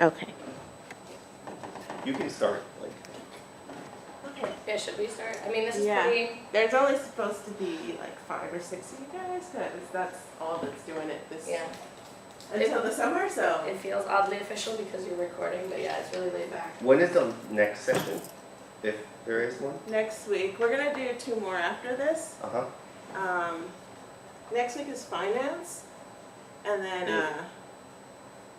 Okay. You can start, like, Okay. Yeah, should we start? I mean, this is Yeah. pretty, There's only supposed to be like 5 or 6 of you guys, because that's all that's doing it this yeah. until the summer. So It feels oddly official because you're recording, but yeah, it's really laid back. when is the next session, if there is one? next week we're gonna do 2 more after this. Uh-huh. Next week is finance, and then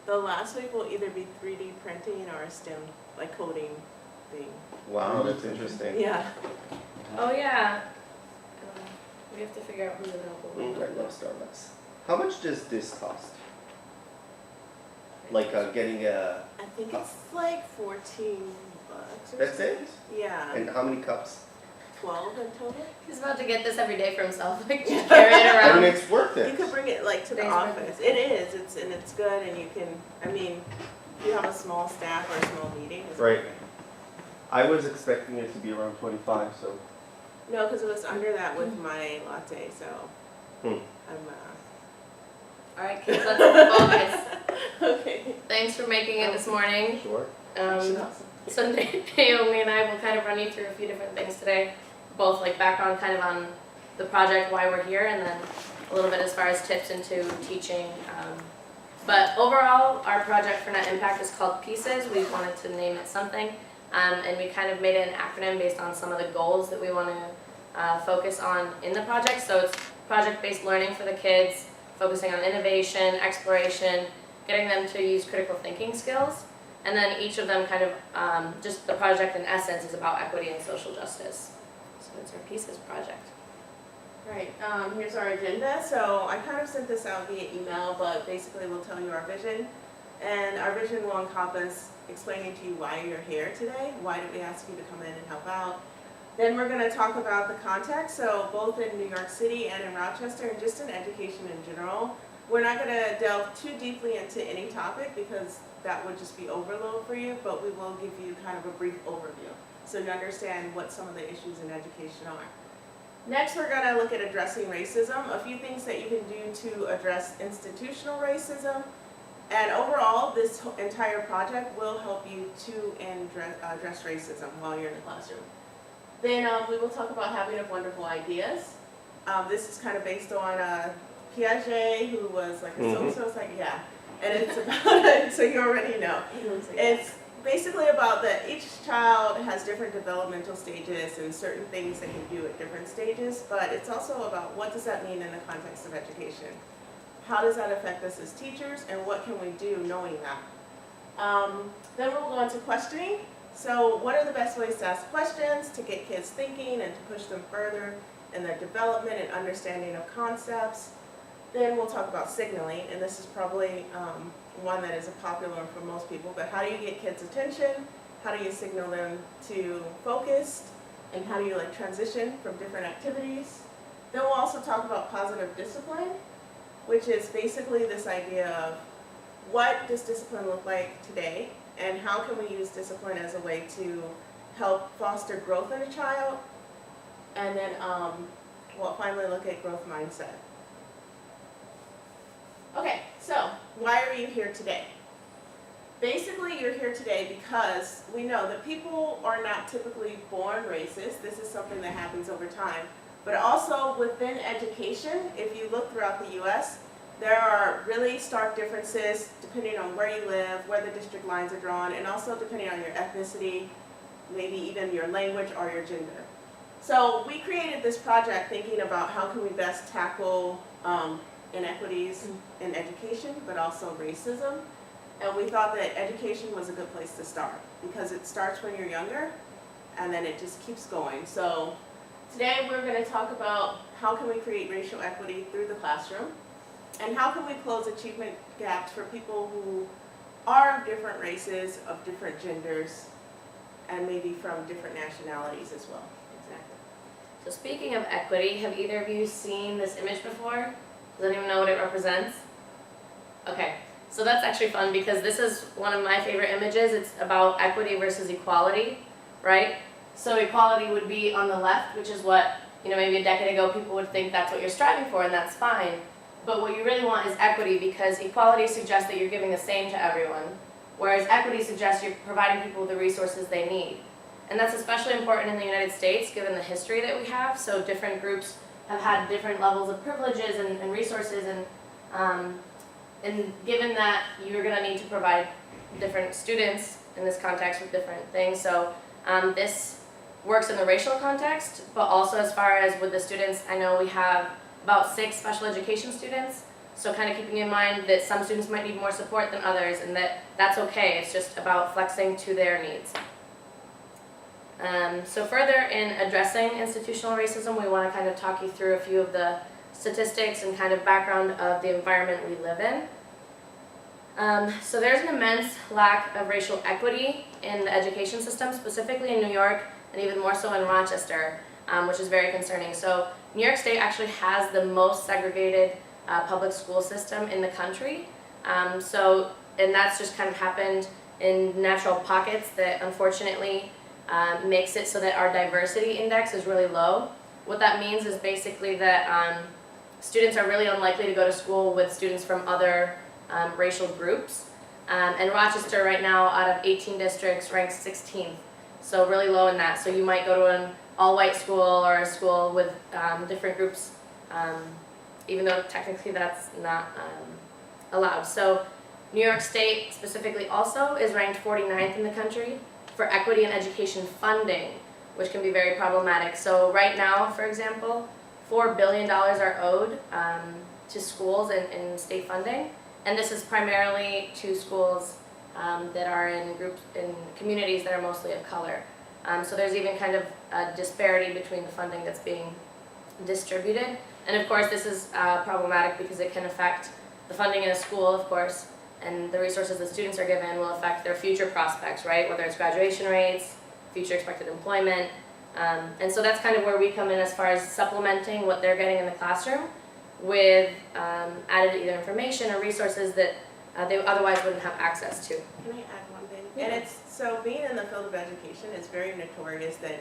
the last week will either be 3D printing or a STEM like coding thing. Wow, that's interesting. Yeah. Oh, yeah. We have to figure out who's available. I love Starbucks. How much does this cost? Like getting a, I think it's like $14 or that's something. it? Yeah. And how many cups? 12 in total. He's about to get this every day for himself, like just carry it I mean, around. it's worth You it. could bring it like to the Thanks, office. It is. It's good, and you can. I mean, if you have a small staff or a small meeting. It's Right. perfect. I was expecting it to be around 25, so. No, because it was under that with my latte, so Hmm. I'm. All right, kids, let's focus. Okay. Thanks for making it this morning. Sure. So Naomi and I will kind of run you through a few different things today, both like background kind of on the project, why we're here, and then a little bit as far as tips into teaching. But overall, our project for net impact is called P.I.E.C.E.S. We wanted to name it something, and we kind of made it an acronym based on some of the goals that we want to focus on in the project. So it's project-based learning for the kids, focusing on innovation, exploration, getting them to use critical thinking skills. And then each of them kind of, just the project in essence is about equity and social justice. So it's our P.I.E.C.E.S project. Right. Here's our agenda. So I kind of sent this out via email, but basically we'll tell you our vision, and our vision will encompass explaining to you why you're here today. Why did we ask you to come in and help out? Then we're going to talk about the context. So both in New York City and in Rochester, and just in education in general. We're not going to delve too deeply into any topic because that would just be overload for you, but we will give you kind of a brief overview so you understand what some of the issues in education are. Next, we're going to look at addressing racism, a few things that you can do to address institutional racism, and overall, this entire project will help you to address racism while you're in the classroom. Then we will talk about having of wonderful ideas. This is kind of based on P.I.E.C.E.S, who was like a social psych, yeah. And it's about, so you already know. It's basically about that each child has different developmental stages and certain things they can do at different stages, but it's also about what does that mean in the context of education? How does that affect us as teachers, and what can we do knowing that? Then we'll go on to questioning. So what are the best ways to ask questions, to get kids thinking and to push them further in their development and understanding of concepts? Then we'll talk about signaling, and this is probably one that is a popular one for most people, but how do you get kids' attention? How do you signal them to focus? And how do you like transition from different activities? Then we'll also talk about positive discipline, which is basically this idea of what does discipline look like today, and how can we use discipline as a way to help foster growth in a child, and then we'll finally look at growth mindset. Okay, so why are you here today? Basically, you're here today because we know that people are not typically born racist. This is something that happens over time. But also within education, if you look throughout the U.S., there are really stark differences depending on where you live, where the district lines are drawn, and also depending on your ethnicity, maybe even your language or your gender. So we created this project thinking about how can we best tackle inequities in education, but also racism. And we thought that education was a good place to start because it starts when you're younger and then it just keeps going. So today we're going to talk about how can we create racial equity through the classroom, and how can we close achievement gaps for people who are of different races, of different genders, and maybe from different nationalities as well. Exactly. So speaking of equity, have either of you seen this image before? Does anyone know what it represents? Okay, so that's actually fun because this is one of my favorite images. It's about equity versus equality, right? So equality would be on the left, which is what, maybe a decade ago people would think that's what you're striving for, and that's fine. But what you really want is equity, because equality suggests that you're giving the same to everyone. whereas equity suggests you're providing people with the resources they need. And that's especially important in the United States, given the history that we have. So different groups have had different levels of privileges and resources, and given that you're going to need to provide different students in this context with different things. So this works in the racial context, but also as far as with the students, I know we have about 6 special education students. So kind of keeping in mind that some students might need more support than others, and that's okay. It's just about flexing to their needs. So further in addressing institutional racism, we want to kind of talk you through a few of the statistics and kind of background of the environment we live in. So there's an immense lack of racial equity in the education system, specifically in New York, and even more so in Rochester, which is very concerning. So New York State actually has the most segregated public school system in the country. And that's just kind of happened in natural pockets that unfortunately makes it so that our diversity index is really low. What that means is basically that students are really unlikely to go to school with students from other racial groups. And Rochester right now, out of 18 districts, ranks 16th. So really low in that. So you might go to an all-white school or a school with different groups, even though technically that's not allowed. So New York State specifically also is ranked 49th in the country for equity in education funding, which can be very problematic. So right now, for example, $4 billion are owed to schools in state funding, and this is primarily to schools that are in communities that are mostly of color. So there's even kind of a disparity between the funding that's being distributed. And of course, this is problematic because it can affect the funding in a school, of course, and the resources that students are given will affect their future prospects, right? Whether it's graduation rates, future expected employment. And so that's kind of where we come in as far as supplementing what they're getting in the classroom with added either information or resources that they otherwise wouldn't have access to. Can I add one thing? Yeah. And it's, so being in the field of education, it's very notorious that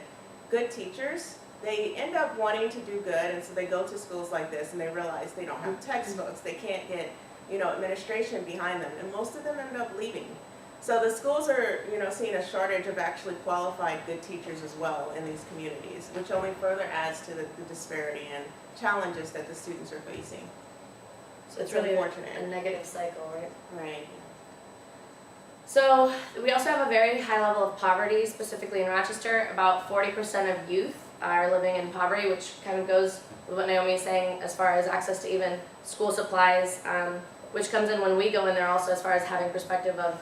good teachers, they end up wanting to do good, and so they go to schools like this and they realize they don't have textbooks, they can't get, administration behind them, and most of them end up leaving. So the schools are, seeing a shortage of actually qualified good teachers as well in these communities, which only further adds to the disparity and challenges that the students are facing. So it's really unfortunate. a negative cycle, right? Right. So we also have a very high level of poverty, specifically in Rochester. About 40% of youth are living in poverty, which kind of goes with what Naomi is saying as far as access to even school supplies, which comes in when we go in there also as far as having perspective of,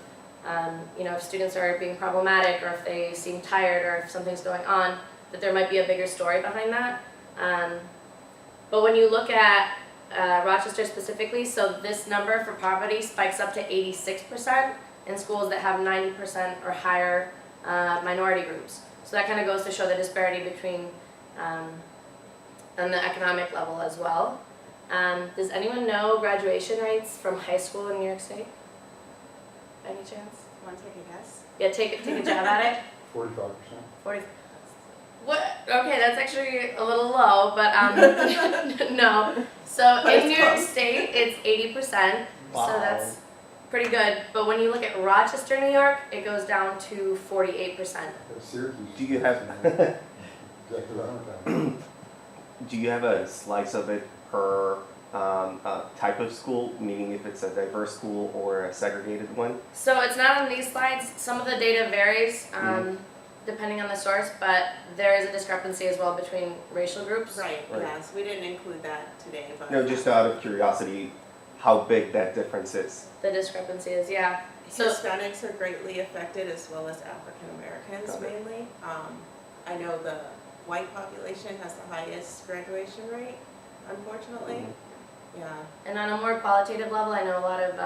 if students are being problematic or if they seem tired or if something's going on, that there might be a bigger story behind that. But when you look at Rochester specifically, so this number for poverty spikes up to 86% in schools that have 90% or higher minority groups. So that kind of goes to show the disparity between on the economic level as well. Does anyone know graduation rates from high school in New York State? By any chance? Want to take a guess? Yeah, take a jab at it. 45%. 40. What? Okay, that's actually a little low, but no. So But in it's New York close. State, it's 80%. Wow. So that's pretty good. But when you look at Rochester, New York, it goes down to 48%. Syracuse. Do you have Exactly right. do you have a slice of it per type of school, meaning if it's a diverse school or a segregated one? So it's not on these slides. Some of the data varies depending on the source, but there is a discrepancy as well between racial groups. Right, Right. yes, we didn't include that today, but. No, just out of curiosity, how big that difference is. The discrepancy is, yeah. So Hispanics are greatly affected as well as African Americans Got it. mainly. I know the white population has the highest graduation rate, unfortunately. Mhm. Yeah, And on a more qualitative level, I know a lot of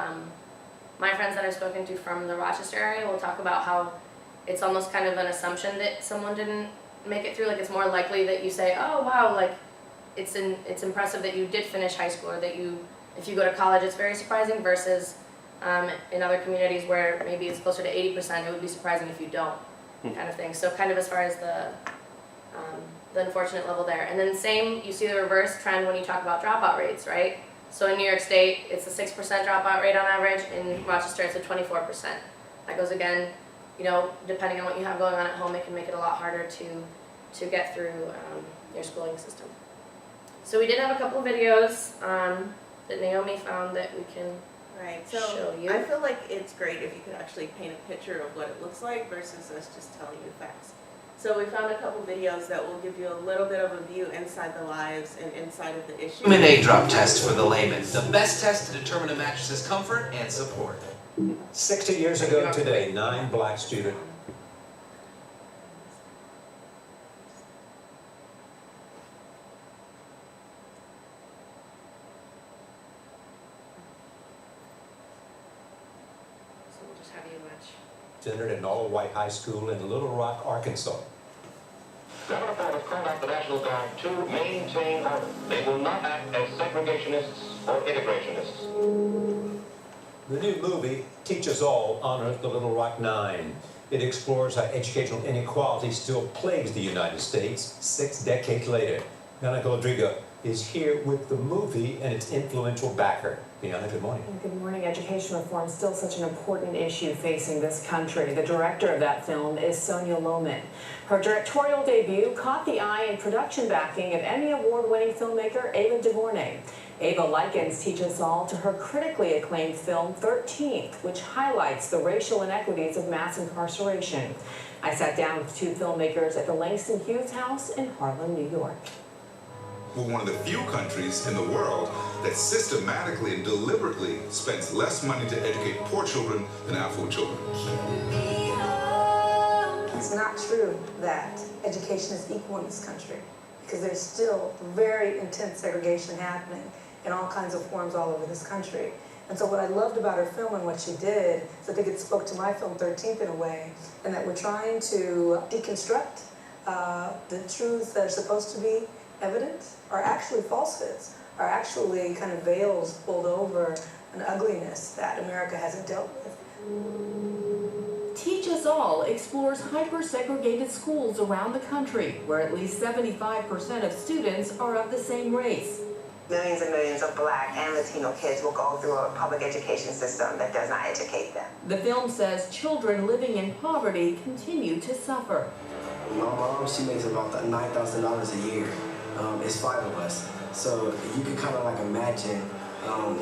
my friends that I've spoken to from the Rochester area will talk about how it's almost kind of an assumption that someone didn't make it through. Like it's more likely that you say, oh wow, like it's impressive that you did finish high school, or that if you go to college, it's very surprising, versus in other communities where maybe it's closer to 80%, it would be surprising if you don't, kind of thing. So kind of as far as the unfortunate level there. And then same, you see the reverse trend when you talk about dropout rates, right? So in New York State, it's a 6% dropout rate on average. In Rochester, it's a 24%. that goes again, you know, depending on what you have going on at home, it can make it a lot harder to get through your schooling system. So we did have a couple of videos that Naomi found that we can Right, so show you. I feel like it's great if you could actually paint a picture of what it looks like versus us just telling you facts. So we found a couple videos that will give you a little bit of a view inside the lives and inside of the issue. Human egg drop test for the layman. The best test to determine a mattress's comfort and support. 60 years ago today, 9 black students. So we'll just have you watch. Entered an all-white high school in Little Rock, Arkansas. Governor Ford has called out the National Guard to maintain order. They will not act as segregationists or integrationists. The new movie, Teach Us All, honors the Little Rock Nine. It explores how educational inequality still plagues the United States 6 decades later. Bianca Rodrigo is here with the movie and its influential backer. Bianca, good morning. Good morning. Education reform is still such an important issue facing this country. The director of that film is Sonia Lohman. Her directorial debut caught the eye and production backing of Emmy Award-winning filmmaker Ava DuVernay. Ava likens Teach Us All to her critically acclaimed film 13th, which highlights the racial inequities of mass incarceration. I sat down with 2 filmmakers at the Langston Hughes House in Harlem, New York. We're one of the few countries in the world that systematically and deliberately spends less money to educate poor children than affluent children. It's not true that education is equal in this country, because there's still very intense segregation happening in all kinds of forms all over this country. And so what I loved about her film and what she did is I think it spoke to my film 13th in a way, and that we're trying to deconstruct the truths that are supposed to be evident are actually falsehoods, are actually kind of veils pulled over an ugliness that America hasn't dealt with. Teach Us All explores hyper-segregated schools around the country, where at least 75% of students are of the same race. Millions and millions of Black and Latino kids will go through a public education system that does not educate them. The film says children living in poverty continue to suffer. My mom, she makes about $9,000 a year. It's 5 of us. So you can kind of like imagine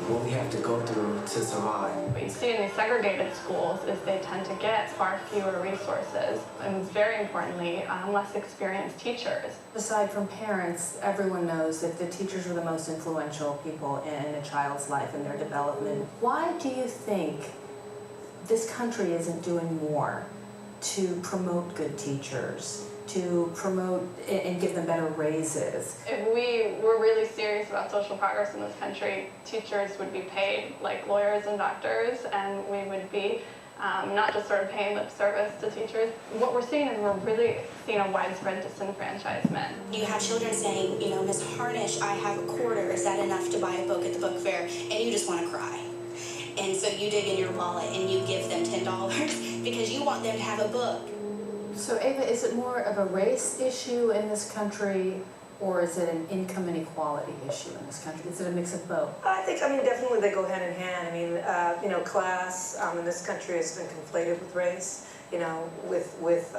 what we have to go through to survive. What you see in these segregated schools is they tend to get far fewer resources, and very importantly, less experienced teachers. Aside from parents, everyone knows that the teachers are the most influential people in a child's life and their development. Why do you think this country isn't doing more to promote good teachers, to promote and give them better raises? If we were really serious about social progress in this country, teachers would be paid like lawyers and doctors, and we would be not just sort of paying lip service to teachers. What we're seeing is we're really seeing a widespread disenfranchisement. You have children saying, you know, Miss Harnish, I have a quarter, is that enough to buy a book at the book fair? And you just want to cry. And so you dig in your wallet and you give them $10 because you want them to have a book. So Ava, is it more of a race issue in this country, or is it an income inequality issue in this country? Is it a mix of both? I mean, definitely they go hand in hand. I mean, you know, class in this country has been conflated with race. You know, with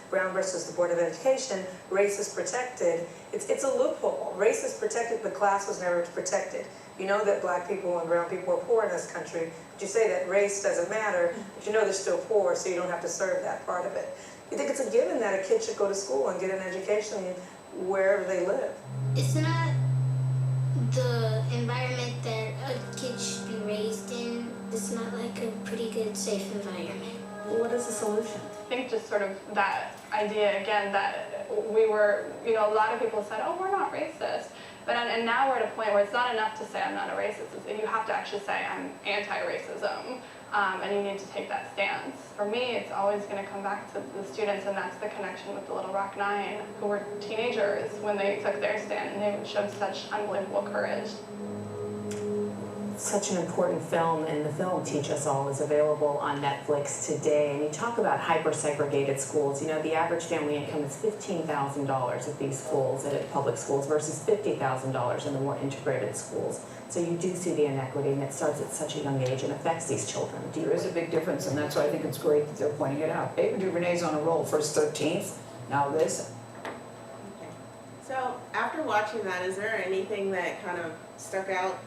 Brown versus the Board of Education, race is protected. It's a loophole. Race is protected, but class was never protected. You know that Black people and brown people are poor in this country, but you say that race doesn't matter, but you know they're still poor, so you don't have to serve that part of it. You think it's a given that a kid should go to school and get an education wherever they live. It's not the environment that a kid should be raised in. It's not like a pretty good, safe environment. What is the solution? I think just sort of that idea again that we were, you know, a lot of people said, oh, we're not racist. But and now we're at a point where it's not enough to say I'm not a racist. You have to actually say I'm anti-racism, and you need to take that stance. For me, it's always going to come back to the students, and that's the connection with the Little Rock Nine, who were teenagers when they took their stand, and they showed such unbelievable courage. such an important film, and the film Teach Us All is available on Netflix today. And you talk about hyper-segregated schools. You know, the average family income is $15,000 at these schools, at public schools, versus $50,000 in the more integrated schools. So you do see the inequity, and it starts at such a young age and affects these children There is a big difference, and that's why I think it's great that they're pointing it out. Ava DuVernay's on a roll, first 13th, now this. Okay. So after watching that, is there anything that kind of stuck out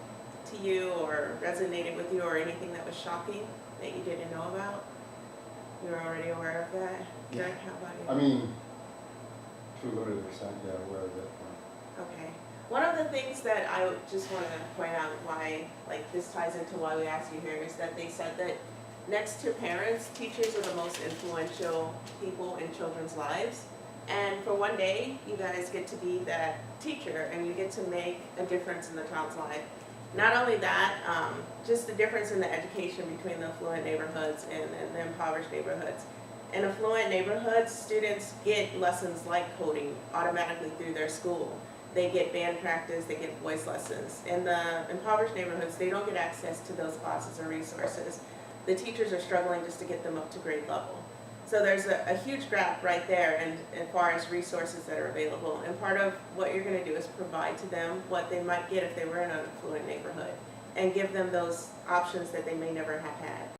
to you or resonated with you, or anything that was shocking that you didn't know about? You were already aware of that? Derek, how about you? I mean, to a limited extent, yeah, aware of it. Okay. One of the things that I just want to point out why, like, this ties into why we asked you here, is that they said that next to parents, teachers are the most influential people in children's lives. And for one day, you guys get to be that teacher, and you get to make a difference in the child's life. Not only that, just the difference in the education between the affluent neighborhoods and the impoverished neighborhoods. In affluent neighborhoods, students get lessons like coding automatically through their school. They get band practice, they get voice lessons. In the impoverished neighborhoods, they don't get access to those classes or resources. The teachers are struggling just to get them up to grade level. So there's a huge gap right there as far as resources that are available. And part of what you're going to do is provide to them what they might get if they were in an affluent neighborhood, and give them those options that they may never have had.